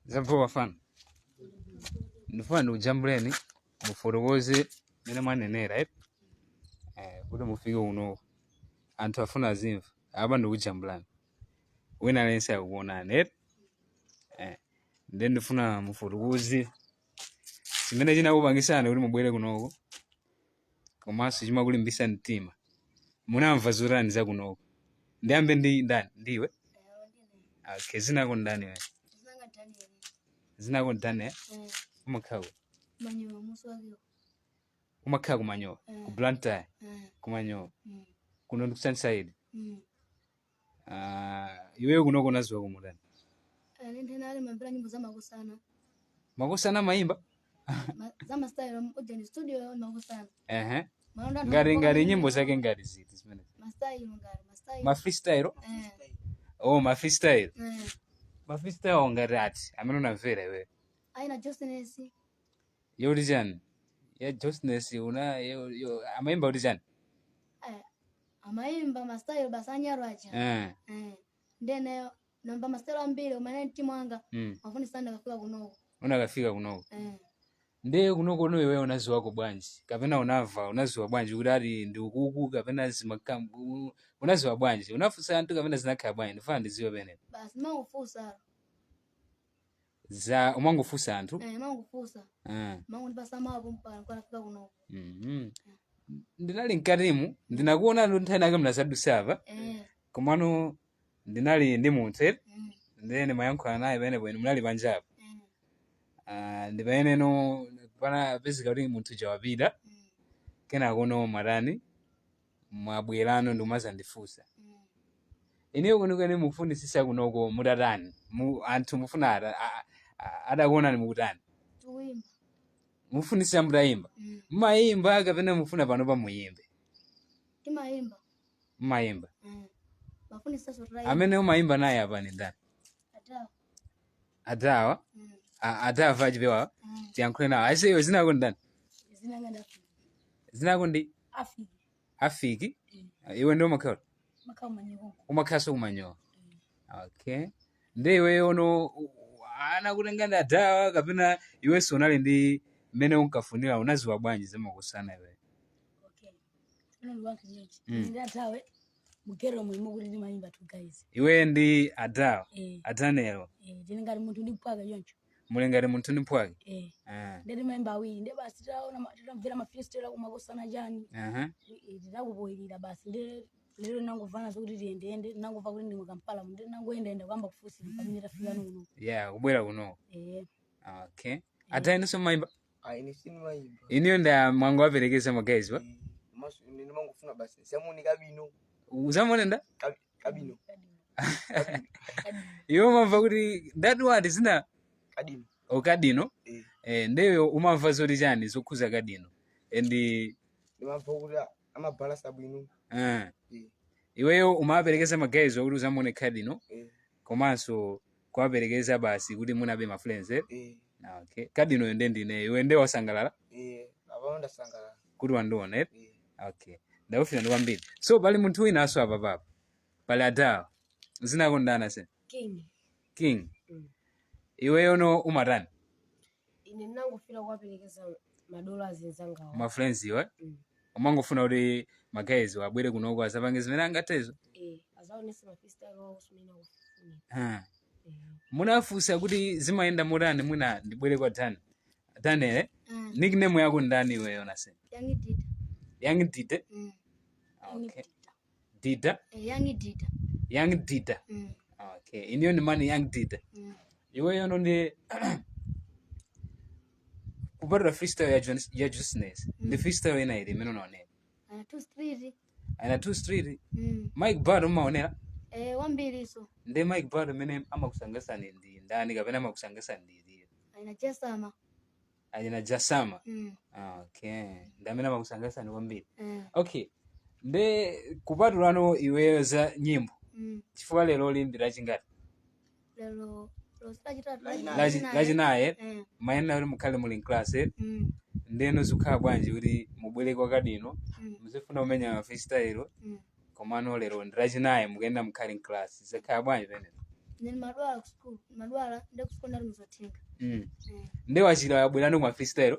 Zapowa fana. Ndifuna ujambuleni muforogoze mene manenera kuti mufike uno anthu afuna azimva apa ndikujambulani wina lense akuonani ndifuna muforogoze chimene chinakupangisani kuti mubwere kunoko komanso chimakulimbisa mtima munamva zotani za kunoko. Ndiyambe ndi ndani ndiwe? Okay, zinako ndani wewe? Zinako ndani umakhawa manyowa muswakio umakhawa kumanyowa ku Blantyre kumanyowa kuno ndi Sunside. Iweyo kunoko unaziwa kumutani? Ninthenali mambira nyimbo za Makosana. Makosana maimba? Zama style ujeni studio Makosana. Ngari nyimbo zake ngari ziti zimene? Ma freestyle? Ma freestyle. Ma freestyle ngari ati amene unamvera iweyo? Aina Justness. Yodi jani? Ya Justness amaimba udi jani? Amaimba ma style basanyaro acha. Ndene namba ma style ambili umene mtima wanga mafuni sana kafika kunoko. Unakafika kunoko. Ndiye kunoko iweyo unaziwa ko bwanji kapena unaziwa bwanji kuti ali ndi ukuku kapena zimakambu unaziwa bwanji unafusa anthu kapena zinakhala bwanji ndifuna ndiziwe pene basi mangufusa za umangufusa anthu mangufusa mangu ndipasa mapo mpaka kufika kunoko. Ndinali mkatimu ndinakuona nthani ake mnazadusava komano ndinali ndi munthu ndene mayankhula naye pene bwene munali panjapo ndipene no pana pezeka kuti munthu jawapita kena kuno Motani mwabwerano ndimazandifusa ineyo kunikweni mukufunisisa kunoko mutatani anthu mufuna adakuonani mukutani mufunisisa mutayimba mmayimba kapena mufuna pano pa muyimbe mmayimba amene umayimba naye apa ni ndani? Adawa Adawa ajibewa tiyankhule nawo ayiseyo zinako ndani? Zinako ndi Afiki. Iwe ndi umakhala umakhaso kumanyowa. Okay, ndi iweyo ono anakutenga ndi Adawa kapena iwenso unali ndi mmene unkafunira unaziwa bwanji za Makosana iweyo? Mugero mulimo kuti ndi mayimba tu guys. Iwe ndi Adawa Adanelo ndingati munthu ndipwaga yoncho mulengati munthu ndipwake ndeti mayimba awiri ndi basi titamvera ma freestyle ku Makosana jani titakupoyirira basi ndi lero nanguvana zokuti tiyende nanguva kuti ndi mu Kampala ndi nangoyenda kwamba kufusi pamene tafika nuno kubwera kuno. Okay, Adainso mayimba? Ine sini mayimba. Iniyo nda mwangu waperekeza magazi wa? Ndi mangufuna basi siamuni kabino. Uzamone nda? Kabino. Iwe umamva kuti that word zina? Kadino. Kadino? Ndeyo umamva zoti chani zokhuza kadino? Ndimamva kuti amabhala sabwino. Iweyo umaperekeza magazi kuti uzamone kadino? Komanso kwaperekeza basi kuti munabe ma friends Okay, kadino ndendine iwe nde wasangalala? Abawo ndasangalala. Kuti wandiona Okay, ndakufuna ndikwambiri. So pali munthu wina aso apa papa pali Adawa zinako ndana se? King. Iweyo no umatani? Ine ndinangofuna kuwaperekeza madola azinzangawo ma friends iwe umangofuna kuti magazi wabwere kunoko asapange zimene angatezo azaonese ma freestyle wawo simene akufuna. Munafusa kuti zimayenda motani mwina ndibwere kwa Daniel nickname yako ndani iweyo nase? Young Dita. Okay. Dita? Young Dita. Okay, iniyo ni mani Young Dita. Iweyo no ndi kupata freestyle ya Justness. Ndi freestyle ina ili meno naonera. Ana two street. Mike Bado maonera? Wambiri so. Ndi Mike Bado mene amakusangasa ndi ndani kapena amakusangasa ndi Aina Jasama. Okay, ndamena amakusangasa ni wambiri. Okay, nde kupatulano iweyo za nyimbo chifukwa lero limbira chingati? Lero lachinaye mayena kuti mukhale muli class ndeno zikhala bwanji kuti mubwere kwa kadino muzifuna kumenya freestyle komano lero ndi lachinaye mukenda mukhale class zikhala bwanji pene? madwala ku school madwala ndi ku secondary musatenga nde wachira yabwera ndo kwa freestyle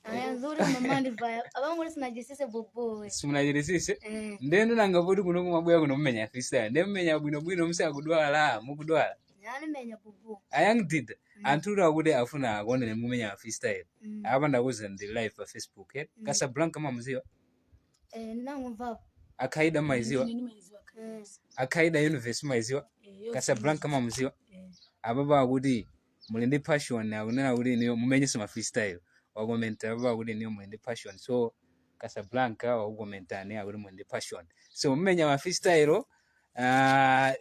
aya nzuri mama ndivaya abangu sinajisise bobo simunajirisise ndendo nanga poti kuno kumabwera kuno mumenya freestyle nde mumenya bwino musa kudwala mukudwala yani menya bobo ayang did antula kuti afuna kuonera mumenya freestyle apa ndakuza ndi live pa Facebook Casablanca mamuziwa ndangumva akaida maiziwa akaida university maiziwa Casablanca mamuziwa ababa kuti muli ndi passion akunena kuti niyo mumenyese ma freestyle wakomenta ababa kuti niyo muli ndi passion so Casablanca wakomentani akuti muli ndi passion so mumenya ma freestyle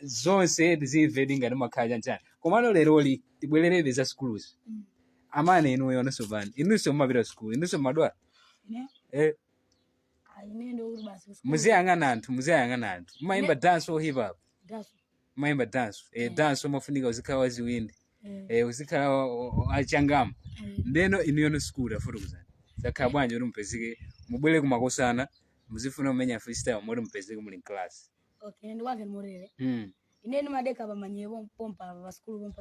zonse tizimve ngati makhaja ntani komano leroli tibwererebe za schools amane inu yonso bani inunso mumapita school inunso madwala muziyang'ana anthu mumayimba dance or hip hop mumayimba dance dance umafunika uzikhala waziwindi uzikhala achangama ndeno inu yono school afotokozani zakhala bwanji kuti mupezeke mubwere ku Makosana muzifuna kumenya freestyle moti mupezeke muli class okay ndi wake murere ineni madeka bamanyevo pompa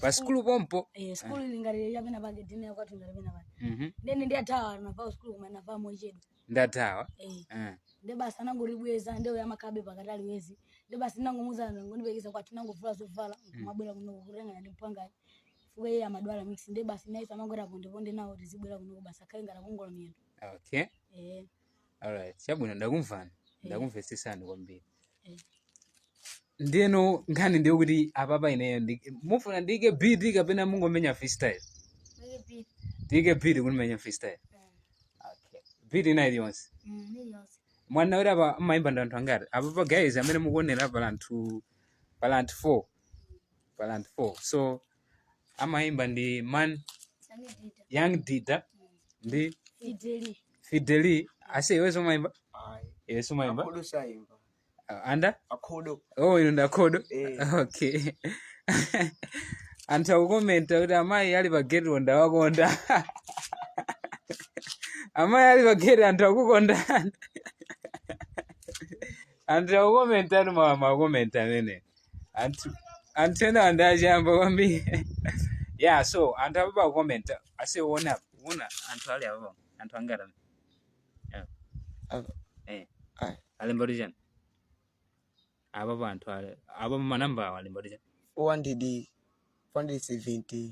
pa school pompo school lingari yapena bage dine kwatu ngari bena bage ndeni ndi atawa na pa school kuma na pa mojedu ndatawa ndi basa nangu ribweza ndio ya makabe pakatali wezi ndi basa nangu muza nangu ndibekeza kwatu nangu vula zovala mabwera kuno kurenga ndi mpanga fuwe ya madwala mix ndi basa naisa mangora ponde nawo tizibwera kuno basa kainga kongola miyendo okay alright chabwino ndakumvesesani kwambiri ndeno ngani ndiyo kuti apapa ineyo mufuna ndike beat kapena mungomenya freestyle ndike beat kunimenya freestyle okay beat ina iliyonse mwana wera apa maimba ndi anthu angati apapa guys amene mukuonera palantu 4 so amaimba ndi man young dita ndi fideli ase iweso maimba iweso maimba anda akodo ino ndakodo okay anthu akukomenta kuti amayi ali pa gate onda wakonda amayi ali pa gate anthu akukonda anthu akukomenta anu makomenta amene anthu ena andachamba kwambiri yeah so anthu apapa akukomenta ase uona anthu ali apapa anthu angata alemba tijani apa panthu ale apa manamba awalemba tijani 470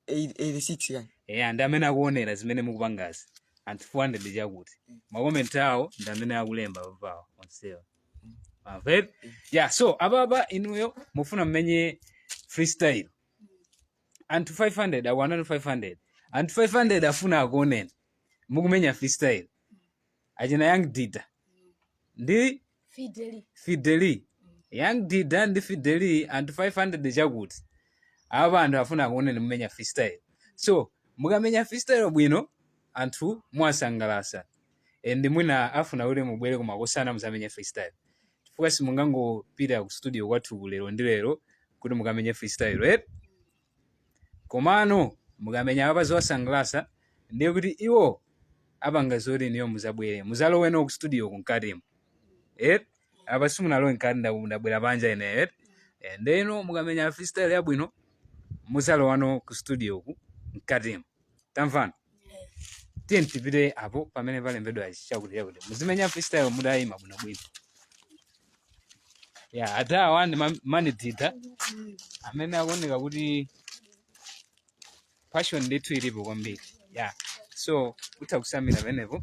86 yani ndi amene akuonera zimene mukupangazi anthu 400 chakuti makomenti awo ndi amene akulemba papawo onsewa amvep yeah so apapa inuyo mufuna mmenye freestyle anthu 500 akuanani 500 anthu 500 afuna akuoneni mukumenya freestyle achina young dita ndi fideli young dida ndi fideli anthu 500 chakuti apa anthu afuna akuoneni mumenya freestyle so mukamenya freestyle bwino anthu mwasangalasa ndi mwina afuna kuti mubwere ku Makosana muzamenye freestyle chifukwa simungangopita ku studio kwathu lero ndi lero kuti mukamenye freestyle komano mukamenya apa zowasangalasa ndiye kuti iwo apanga zoti niyo muzabwere muzaloweno ku studio kunkatimo apa simunalowe nkati ndabwera panja ine ndeno mukamenya freestyle yabwino muzalowano ku studio ku nkatimo tamvana tiye tipite apo pamene palembedwa chakuti muzimenya freestyle mudayima bwinobwino ya atawa ndi mani dita amene akuoneka kuti passion ndithu ilipo kwambiri ya so utha kusamira pamenepo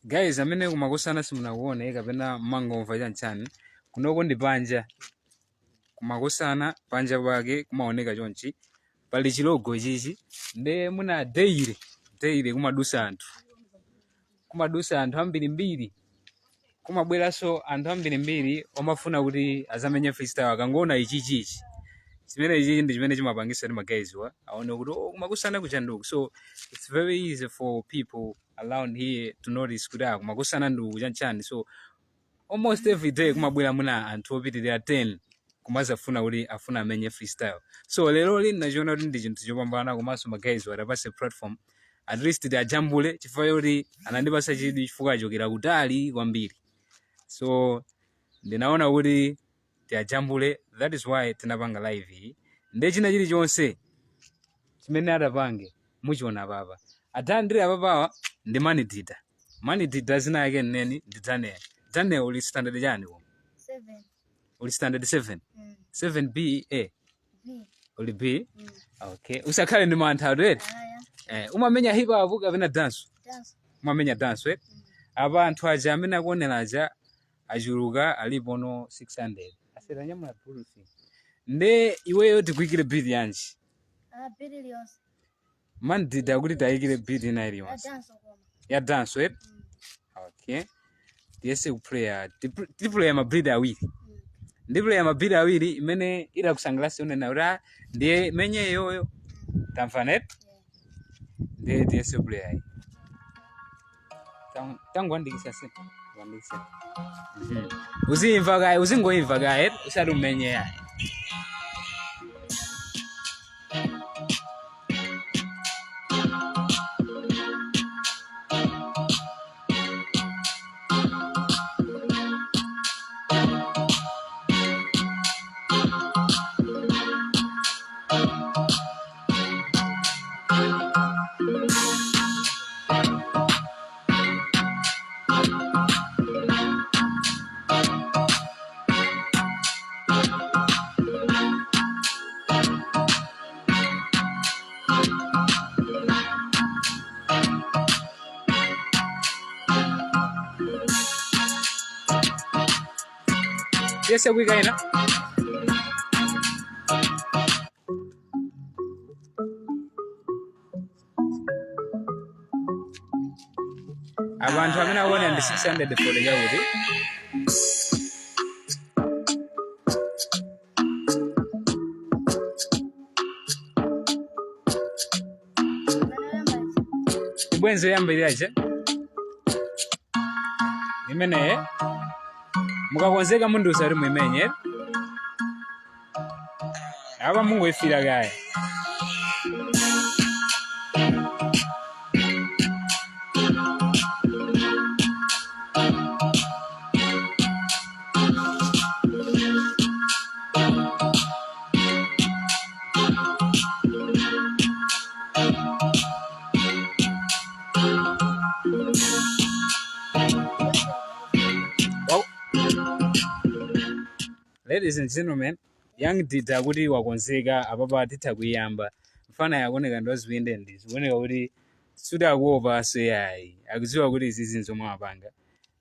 guys amene ku Makosana simunakuone kapena mangomva chanchani kunoko ndi panja ku Makosana panja pake kumaoneka chonchi pali chilogo chichi nde muna daily kumadusa anthu ambirimbiri kumabweranso anthu ambirimbiri omafuna kuti azamenye freestyle akangoona ichichi chimene ichi ndi chimene chimapangisa ndi magayiziwa aone kuti ku Makosana kuchanduku so it's very easy for people around here to notice kuti ku Makosana ndi kuchanchani so almost every day kumabwera muna anthu opitirira 10 kumazafuna kuti afuna amenye freestyle so lero lini nachiona kuti ndi chinthu chopambana komanso magayiziwa atapase platform at least ajambule chifukwa kuti anandipasa chidwi chifukwa achokera kutali kwambiri So ndinaona kuti tiajambule, that is why tinapanga live hii. Nde china chili chonse chimene adapange muchiona papa. Atandire apapawa ndi manidita. Manidita zina yake neni ndi Daniel. Daniel uli standard chani wo? 7. Uli standard 7? 7B A. B. Uli B? Okay. Usakhale ndi mantha atu. Umamenya hip hop kapena dance? Dance. Umamenya dance wet? Apa anthu aja amene akuonera aja achuluka alipo no 600. Asera nyamula pulusi. Nde iweyo tikuikire beat yanji? Beat iliyonse. Manidita kuti tayikire beat ina iliyonse. Dance koma. Ya dance wet? Okay. Tiyese kuplaya. Tiplaya mabreed awiri. Ndi playa mabreed awiri imene irakusangalasa unena ura ndiye menye yoyo. Tamfanet? Ndiye tiyese kuplaya hii. Tangu wandikisa se. Wandikisa. Uziimva gaye, uzingoimva gaye, usadu menye ya. Yes, we got it. Abantu amene aone ndi 600 for the yaudi. Ibwenzo yambiraje. Imene mukakonzeka mundu usari mwimenye. Aba mungu ifira gaye. Ladies and gentlemen, young dita kuti wakonzeka apapa titha kuyamba. Mfana yakoneka ndozwinde ndizo. Kuoneka kuti suda kuopa so yayi. Akuziwa kuti izi nzomwe apanga.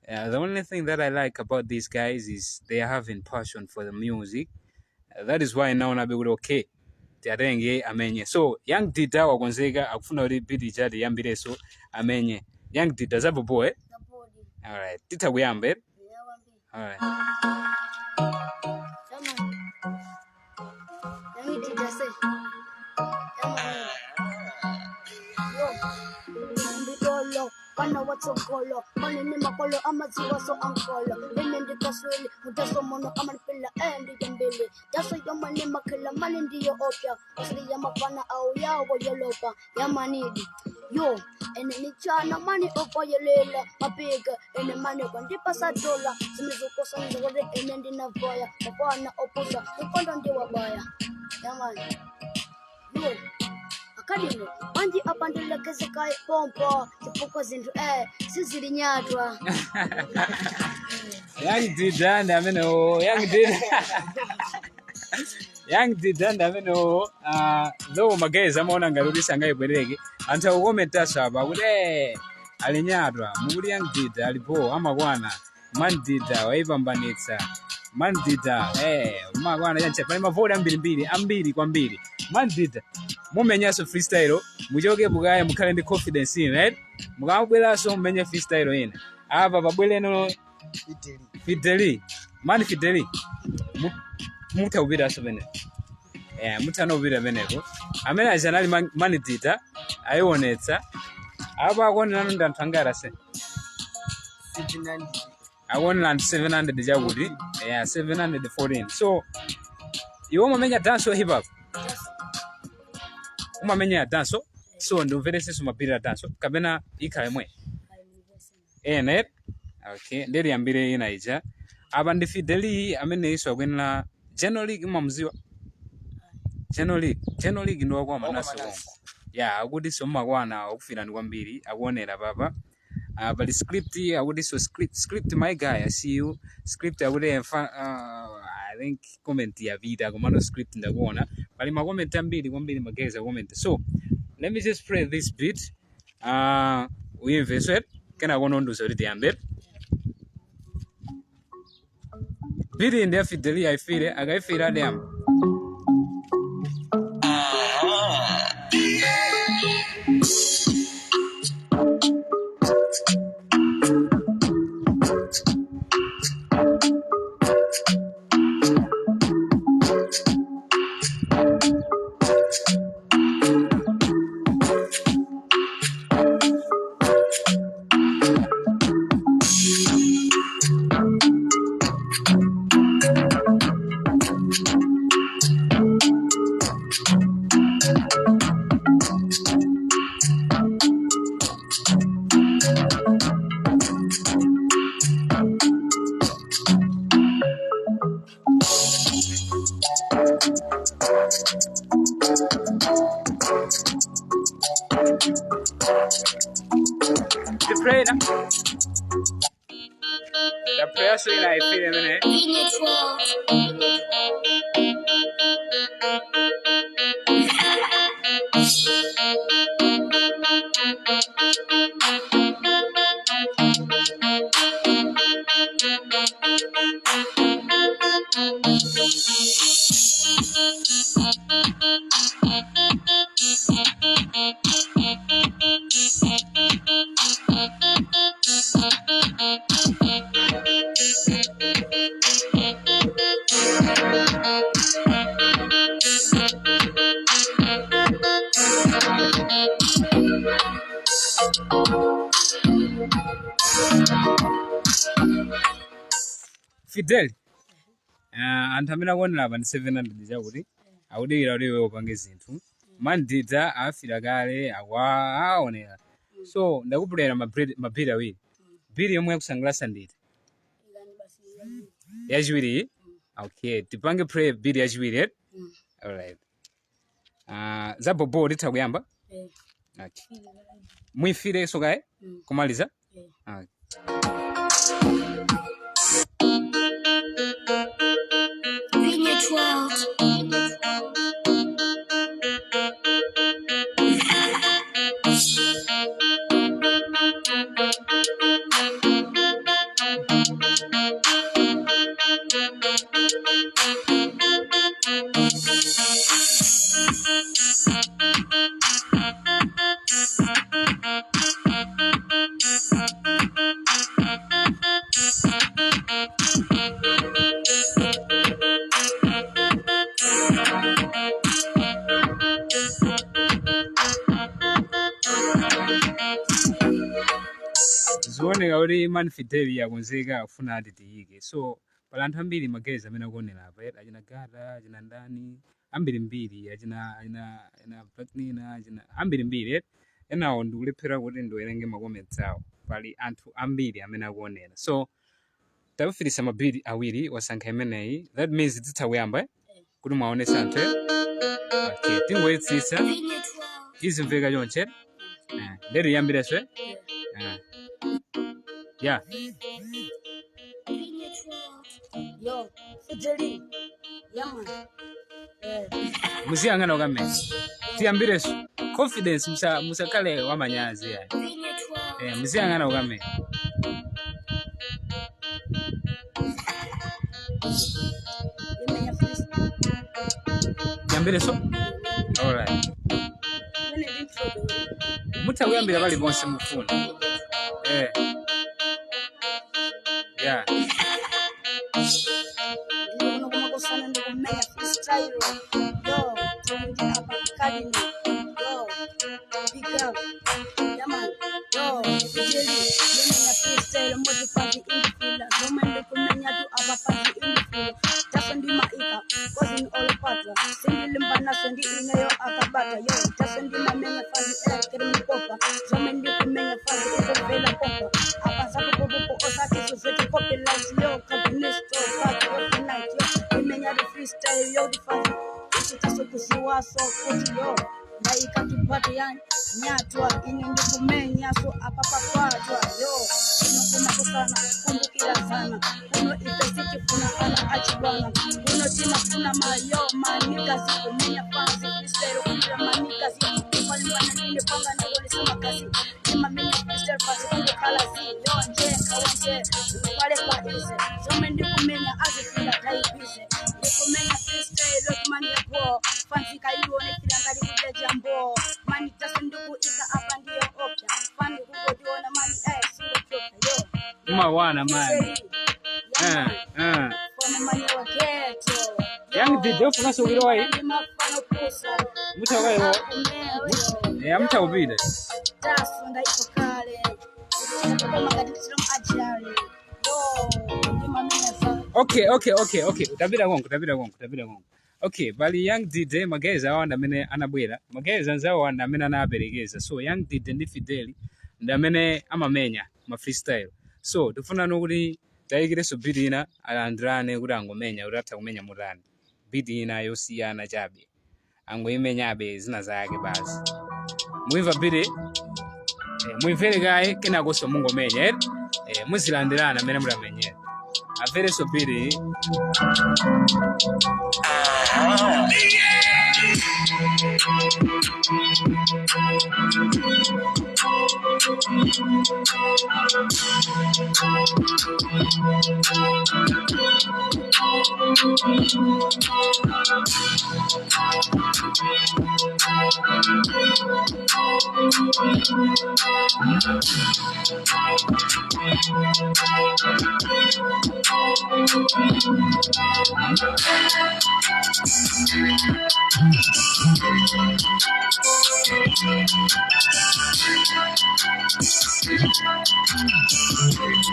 The only thing that I like about these guys is they are having passion for the music. That is why now nabe kuti okay. Tiatenge amenye. So, young dita wakonzeka akufuna kuti beat chati yambireso amenye. Young dita zapo boy. All right. Titha kuyamba. All right. Kana watsogolo manene makolo amaziwa so ankolo benende kaswele mutaso mono amanipela endi yambele daso yamane makela mane ndiyo opya asili ya mafana au yawo yolopa yamanidi yo ene ni chana mani opo yelela mapega ene mane kwandipa sadola zimizukosa nzore ene ndina voya mafana oposa nkondo ndi wabaya yamani yo Kadino, manji apandela kezekai pompo, tipuko zindu sizili nyatwa. Young dita ndameno, young dita. Young dita ndameno, though mageza maona ngarudisha ngai bwereke, anta ukomenta saba kuti alinyatwa, mukuli young dita alipo amakwana, man dita waipambanitsa. Man dita, umakwana yanche pani mavoli ambiri kwambiri. Man dita. Mumenyaso freestyle mujoke bugaye mukhale ndi confidence in right mukabweraso mumenye freestyle ina apa pabwele no fideli man fideli mutawubiraso bene mutanobira beneko amene ajanali man dita ayionetsa apa akonera ndantangara se 700 akonera 700 jakuti 714 so iwo mumenya dance hip hop umamenya danso so ndumverese sumapirira danso kapena ikhale mwe net Okay, ndiri yambire ina ija. Aba ndi Fideli amene iso akwenera General League mumziwa. General League ndo kwa manaso konko. Yeah, akuti so makwana okufira ndi kwambiri akuonera papa. But the script akuti so script my guy, I see you. Script akuti I think comment ya vida komano script ndakuona. Bali ma comment ambiri kwambiri mageza comment. So, let me just play this beat. We invest kana kononduza kuti tiyambe. Biri ndi Fideli aifire akaifira dem. The prayer so I feel a minute. Fidel. Antamina kuonera apa ndi 700 chakuti akudikira kuti iwe upange zinthu. Mandita afira kale awaonera. So ndakupulera mabiri awiri. Biri yomwe yakusangalasa nditi. Yachiwiri? Okay, tipange play biri yachiwiri. Alright. Za bobo litha kuyamba? Okay. Muifire sokae? Kumaliza? Okay. Zuoneka kuti man Fideli yakonzeka kufuna ati tiyike. So pala anthu ambiri mageza amene akuonera apa achina gata achina ndani ambiri mbiri achina Platnina achina ambiri mbiri enawo ndikulephera kuti ndiwerenge makomenti awo. Pali anthu ambiri amene akuonera. So takufirisa mabiri awiri wasankha imeneyi. That means titha kuyamba kuti mwaonesa anthu. Okay, tingoyetsisa izimveka chonche. Nderi yambireso. Yeah. Yo, Fideli. Yaman. Musiyangana ukamene. Tiyambireso. Confidence musakale wamanyazi ya. Musiyangana ukamene. Yambireso? Alright. Muta kuyambira pali ponse mufuna. Yeah. Makosana ndo kumenya freestyle. Yo, akadini. Yo, big up. Yaman. Yo, Fideli. Kumenya freestyle mmoja padi indifila. Zoma ndo kumenya tu abapadi indifila. Tasendi maika, kozi olopata. Sendi limbana sendi inayo akabata. Yo, tasendi mamenya fazi kiri mkopa. Zoma ndo kumenya fazi vela kopa. Apa sabu bobo osake the lights, yo, cabinet store, party of the night, yo. Imenya the freestyle, yo, the fast. Itaso kuziwa so kuti yo. Ndaika kipati yani, nyatwa, ine ndikumenya so apapapatwa, yo. Kuno kumakosana, kumbukira sana. Kuno ifesiti funa ana achibana. Kuno tina funa mayo, manika zikumenya fancy freestyle, kumbira manika zikumenya. Waliwana nini panga na wole sima kazi. Nima mini freestyle fasi kunde kalazi. Yo nje, kawenje, wale kwa ise. Zome ndikumenya azifila taipise. Ndikumenya freestyle, lokimani ya po. Fancy kaione kilangali kuja jambo. Mani tasu ndugu ika apa ndiyo opya. Fani kuko diona mani sile choka yo. Mawana man. Fona mani wa ghetto. Young DJ funa sogiro wai. Muta wai wo. Muta ubide. Tasu nda iko kale. Kwa magaditiro ajali. Yo, ndimamenya sana. Okay. Tabira gongo. Okay, bali young DJ mageza wanda mene anabwera. Mageza nzawo wanda mene anaberegeza. So young DJ ndi Fideli ndamene amamenya ma freestyle. So tufuna nokuri taigire so bidina alandrane kuti angomenya kuti atha kumenya mutani. Bidina yosiyana chabe. Angoimenya abe zina zake basi. Muimva bidi muimvere gaye kenako so mungomenya muzilandirana mene muramenyera. Avere so bidi.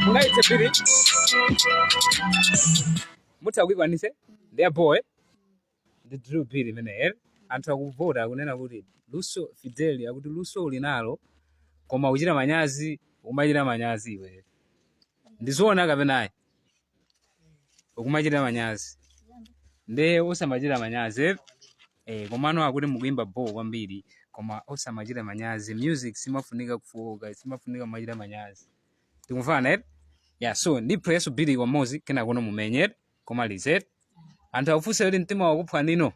Mungaite biri mutawikwanise their boy the Drew biri mene anthu akuvota kunena kuti luso Fideli akuti luso ulinalo koma uchira manyazi umachira manyazi iwe ndizoona kapenayi ukumachira manyazi nde usamachira manyazi komano akuti mukuimba bo kwambiri koma usamachira manyazi music simafunika kufoka simafunika machira manyazi tikumvana yeah so ndi press bidi kwa mozi kena kono mumenyera koma lizet anthu afusa kuti mtima wakuphwanino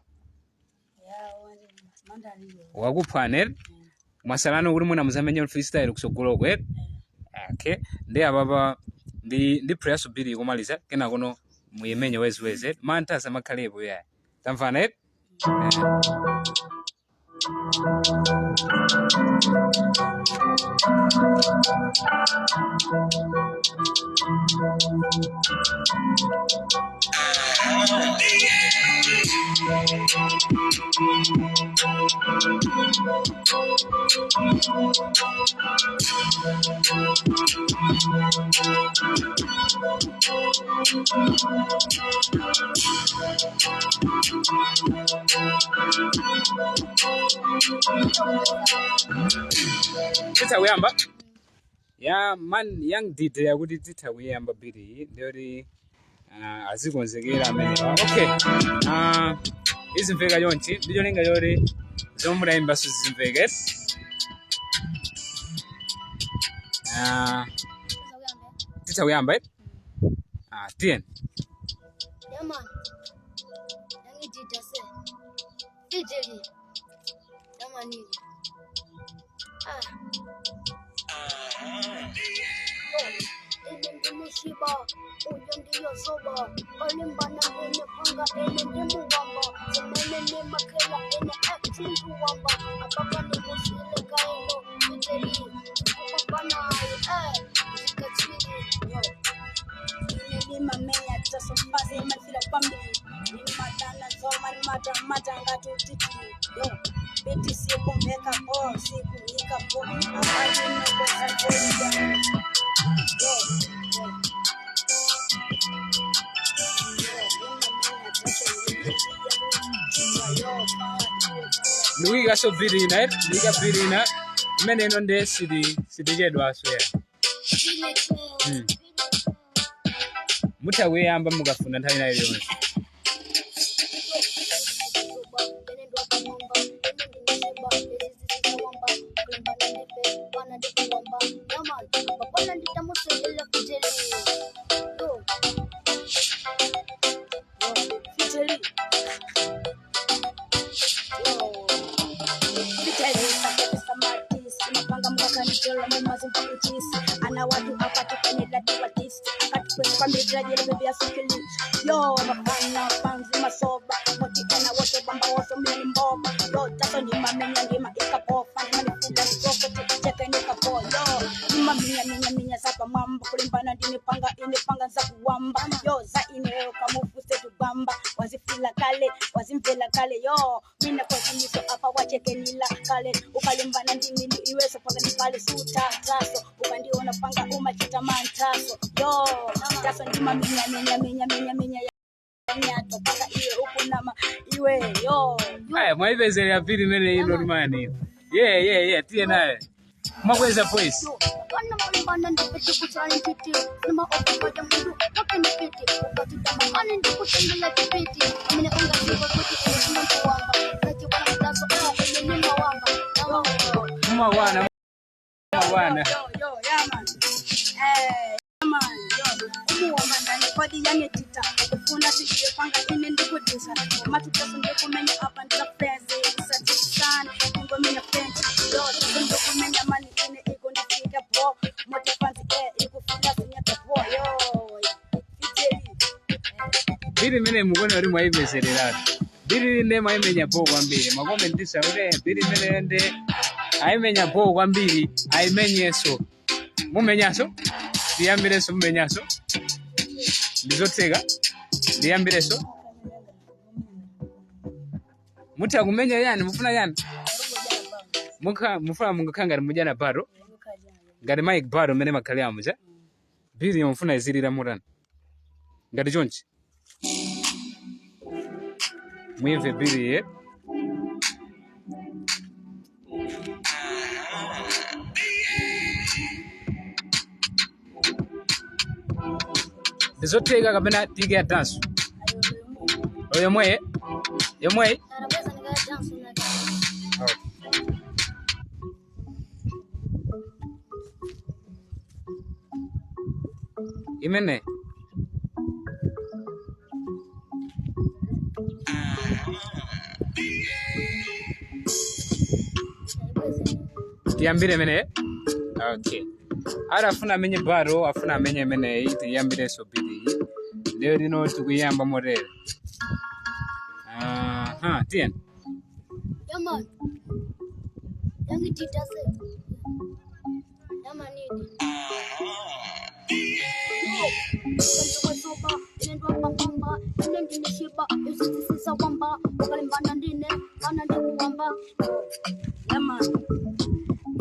wakuphwanera mwasalano kuti muna muzamenya freestyle kusogolo kwet okay ndi ababa ndi press bidi komaliza kena kono muyemenye wezweze manta samakhalepo ya tamvana Tita uyamba ya man young DJ yakuti tita uyamba bidi ndiyoti azikonzekera amene okay izimveka yonchi ndiyo linga yori zomura imbaso zimveke tita uyamba tien Yaman, yangi DJ se Fideli Yamani Shiba, Uyandia Soba, Olimbana in the Panga, and in the Mubamba, the men in Makela in the acting to Wamba, a papa in the Silakaino, Italy, Papana, in my man, just some passing my Philipambi, in Matana, Zoman, Matanga to Titi, yo, Betty Sipo, make up all, Sipo, Nika, Luiga so birina, liga birina, mene nonde sidi gedwa so ya. Mutaweyamba mukafuna nthawi nayo yonse. Ana watu hapa tupeneda tuwatisi akati kwa midraji ya bebe ya sukili yo mapana panzi masoba moti ena wote bamba wote mimi mboba yo tato ni mamenya ngima ikapofa ni manifunda soko cheke ni kapo yo ni mamenya sapa mwamba kulimbana ndini panga za kuwamba yo za ineo kamufuse tubamba wazifila kale wazimvela kale yo mina kwa zimiso hapa wacheke nila kale ukalimbana ndini iweso panga ni kale suta taso ukandiona panga umachita mantaso yo taso ni mamenya nyato panga iwe ukunama iwe yo Haya mwaibezele ya pili mene ino limani. Yeah tie naye. Mwakweza voice. Wana mlimbana ndipete kuchani titi Nima opa ya mundu wake nipiti Ukatita mahani ndikutengela kipiti Amine unga siwa kuti ene mtu wamba Zati wana mtaso ene nima wamba Muma wana. Yo, yaman yaman yo Umu wamba ndani kwadi yange tita Kufuna tijiye panga ine ndikudisa Matutasu ndikumenya hapa ndika fezi Usati sana, ingo mina fenchi Yo, tasu ndikumenya mani ine iko ndifika po Mote fanzi ikufuna sinyata po Yo, Biri mene mugone wari mwaibezele lati. Biri ne mwaimenya po kwa mbili. Magome ndisa ule biri mene ende aimenya po kwa mbili aimenyeso. Mumenyaso? Diyambireso mumenyaso? Ndizotega? Diyambireso? Muta kumenya yani mufuna yani? Mufuna mungakangari mujana baro? Ngari Mike baro mene makali amuja? Biri mufuna izirira murana. Ngari jonchi? Mwive biri ye? Ndizotega kabena tige dansu. Oyo mwe? Yo mwe? Imene? Tiyambire mene? Okay. Ara afuna menye baro, afuna menye mene iti yambire so bidi. Leo dino tukuyamba morere. Tien. Yaman. Yangi tita se. Yaman nidi. Soba, nendwa pamba, nendine shiba, sisa wamba, ukalimbana ndine, bana ndikuwamba. Yaman.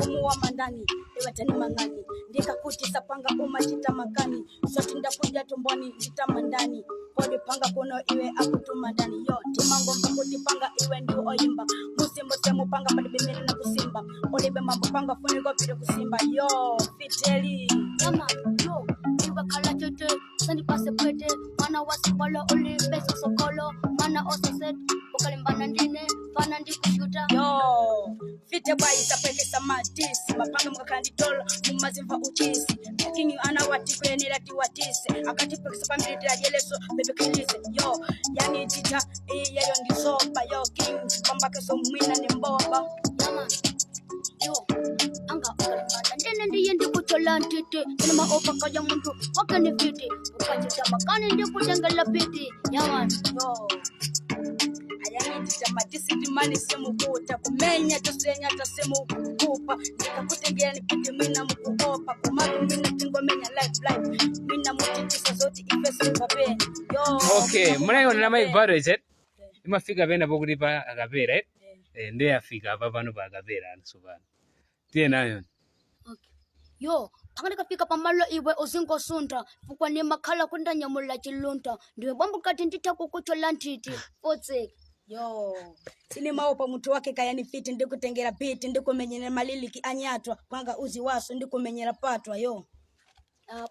Umuwamba ndani, ewatani mangani. Ndika kuti sapanga umachita makani. Soti ndakuja tumboni, jitama ndani. Kodi panga kuno iwe akutuma ndani. Yo, timango mbakuti panga iwe ndi oyimba. Musimbo semu panga padibimene na kusimba. Olibe mambo panga funiko pide kusimba. Yo, fiteli. Yama, yo, iwa kala chote, sani pase pwete. Mana wasipolo, oli beso sokolo. Mana osaset, ukalimbana ndine, fana ndi kushuta. Yo, fite bayi sapelisa matisi. Mapanga mkakanditola, mumazimva uchisi. Kingi ana watikwe nila tiwatisi. Akati pekisa pamiliti la jeleso, bebe kilise. Yo, yani tita, iya yo ndisoba. Yo, king, pambake so mwina ni mboba. Yama, yo, anga ukalimbana ndine ndiye ndi kuchola ntiti. Nima opa kaya muntu, wake ni fiti. Ukachita makani ndi kutengela piti. Yama, yo. Ayani tita matisi timani simu kuta. Kumenya tosenya tasimu kupa. Nika kutengea ni piti mina mkuopa. Kumaru mina tingo menya life. Mina mutitisa zoti ifesi mbapeni. Yo. Okay, muna yona na Mike baro izet? Ima fika vena pokuri pa agapera, right? Nde ya fika hapa pano pa agapera anasubana. Tie na yona. Okay. Yo, pangani kafika pamalo iwe uzingo sunta. Fukwa ni makala kunda nyamula chilunta. Ndiwe bambu kati ndita kukuchola ntiti. Fote. Yo, sini maopa mtu wake kaya ni fiti ndiku tengera piti ndiku menyene malili ki anyatwa panga uzi waso ndiku menyera patwa yo.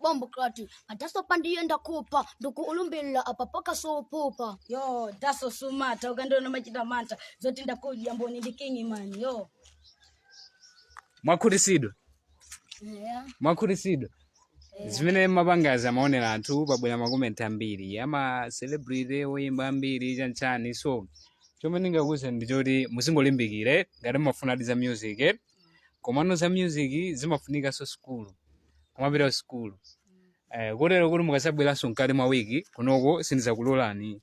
bombo klati adasopa ndiyenda kupa ndikuulumbila apa paka sopupa yo daso sumata ukandiona machita manta zoti ndakudya mboni ndikingi mani yo mwakhutisidwa yeah. mwakhutisidwa zimene mapangazi amaonera anthu pabwera makomenti ambiri ama celebrity oyimba ambiri chanchani so chomwe ndingakuwuza ndi choti muzingolimbikire ngati mumafuna za music komano za music zimafunikanso skulu kumapita skulu kotero kuti mukasabweranso mkati mwa wiki kunoko sindizakulolani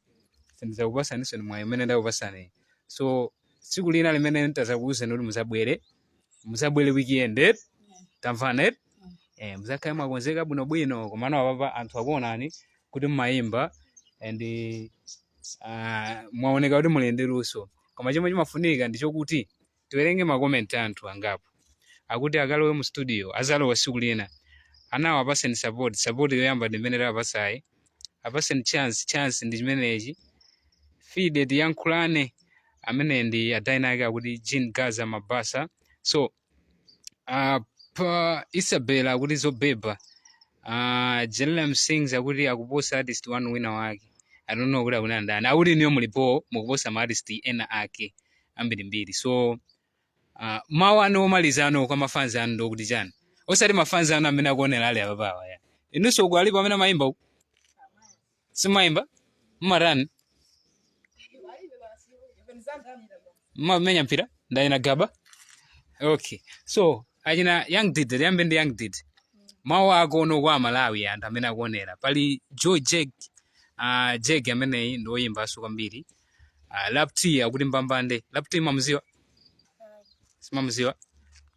sindizakupasaniso ni mwayi umene ndakupasani so tsiku lina limene ntazakuwuzani kuti muzabwere weekend tamvane muzakhale mwakonzeka bwinobwino komano apapa anthu akuonani kuti mmayimba and mwaoneka kuti muli ndi luso koma chomwe chimafunika ndi chokuti tiwerenge makomenti anthu angapo akuti akalowe mu studio azalowa tsiku lina anawo apaseni support yoyamba ndi imene apasayi apaseni chance ndi chimenechi feed tiyankhulane amene ndi adayina ake akuti Jean Gaza Mabasa so pa Isabella akuti zobeba Jerusalem Sings akuti akuposa artist wanu wina wake I don't know kuti akuna ndani akuti niyo mulipo mukuposa ma artist ena ake ambirimbiri so mawu anu omalizano kwa mafanzi anu ndokuti chani osati mafanzi anu amene akuonera ali apapawa ya inunso uku alipo amene amayimba uku simayimba mmarani mmamenya mpira ndayina gaba okay so achina young did yambe ndi young did mawu ako ono kwa Malawi anthu amene akuonera pali Joe Jeg amene ndi oyimbanso kwambiri Lapti akuti mbambande Lapti mamuziwa simamuziwa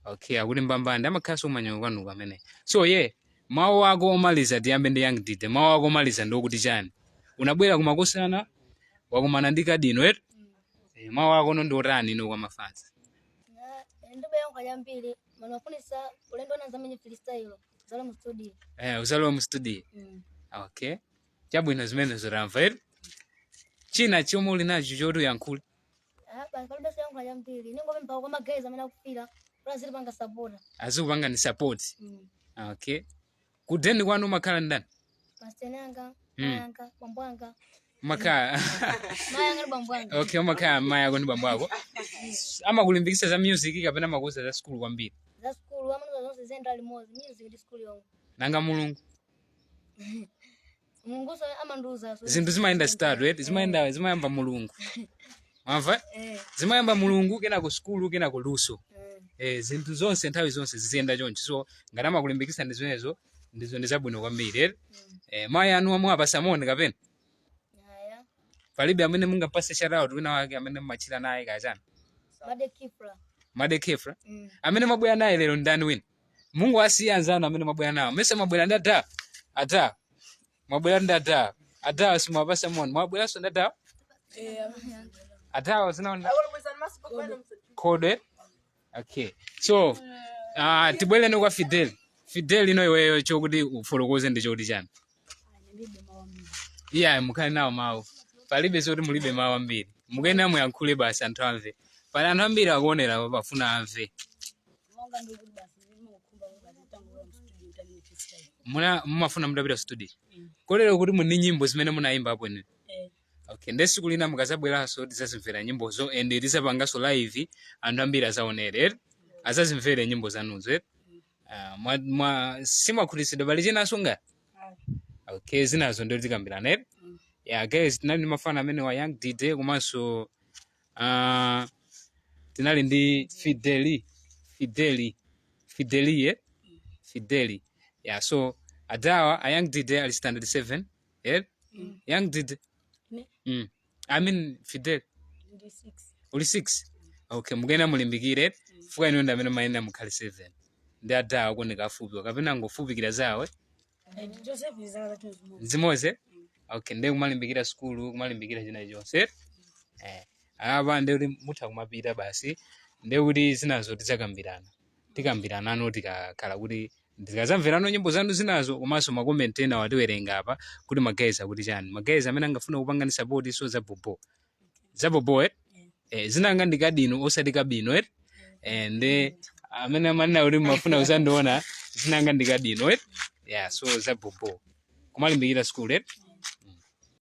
okay akuti mbambande amakhaso umanyo kwanuka amene so mawu ako omaliza tiyambe ndi young did mawu ako omaliza ndokuti chani unabwera kumakosana wakumana ndi kadino mawu ako ono ndi otani ino kwa mafansi ndibeyonka yambiri manofunisa ulendo nazamenya freestyle uzalo mu studio uzalo mu studio okay chabwino zimene zoramva china chomwe uli nacho choti uyankhule palibe sayonka yambiri ningopemba kwa magezi amene akufira kuti panga support azikupanga ni support okay kudeni kwanu makhala ndani pastenanga mayanga bambwanga makhala mayanga ndi bambwanga okay makhala maya ako ndi bambo ako amakulimbikitsa za music kapena makosa za school kwambiri za school amene zonse zenda limozi music ndi school yongo nanga mulungu mulungu so amanduza zinthu zimayenda start zimayamba mulungu amva zimayamba mulungu kena ku school kena ku luso zinthu zonse nthawi zonse ziziyenda chonchi so ngati amakulimbikitsa ndi zimenezo ndizo ndi zabwino kwambiri mayi anu amwe apasamoni kapena palibe amene mungapase shout out wina wake amene mmachira naye kachana Made Kefra amene mabwera naye lero ndani wina Mungu asiya anzanu amene mabwera nawo mese mabwera ndi ata mabwera ndi ata simwapasa moni mabwera so ndi ata zinaona kode okay so tibweleni kwa Fidel ino iweyo chokuti ufolokoze ndi choti chani mukhale nawo mawu palibe zoti mulibe mawu ambiri mukena muyankhule basi anthu amve pali anthu ambiri akuonera pafuna amve mumafuna mudapita studio kolero kuti muni nyimbo zimene munayimba apo ine okay ndi siku lina mukazabweranso tizazimvera nyimbozo and tizapanganso live anthu ambiri azaonere azazimvere nyimbo zanuzo simakhutisidwa pali chinanso nga okay zinazo ndio tikambirana guys tinali mafana amene wa young dj komanso tinali ndi Fideli so adawa a young dj ali standard 7 young dj I mean Fidel uli 6 okay mugenda mulimbikire fuka ino ndamene mayenda mukhali 7 ndi adawa kuoneka fupi kapena ngofupikira zawe zimoze okay ndi kumalimbikira skulu kumalimbikira china chonse apa ndi kuti mutha kumapita basi ndi kuti zinazo tikambirana ano tikakhala kuti ndikazamverano nyimbo zanu zinazo komanso makomenti ena watiwerenga apa kuti magaiza kuti chani magaiza amene angafuna kupanga ni support so za bobo zinanga ndikadino osati kabino ndi amene amanena kuti mafuna uzandiona zinanga ndikadino Yeah, so za bobo. Kumalimbikira school, eh?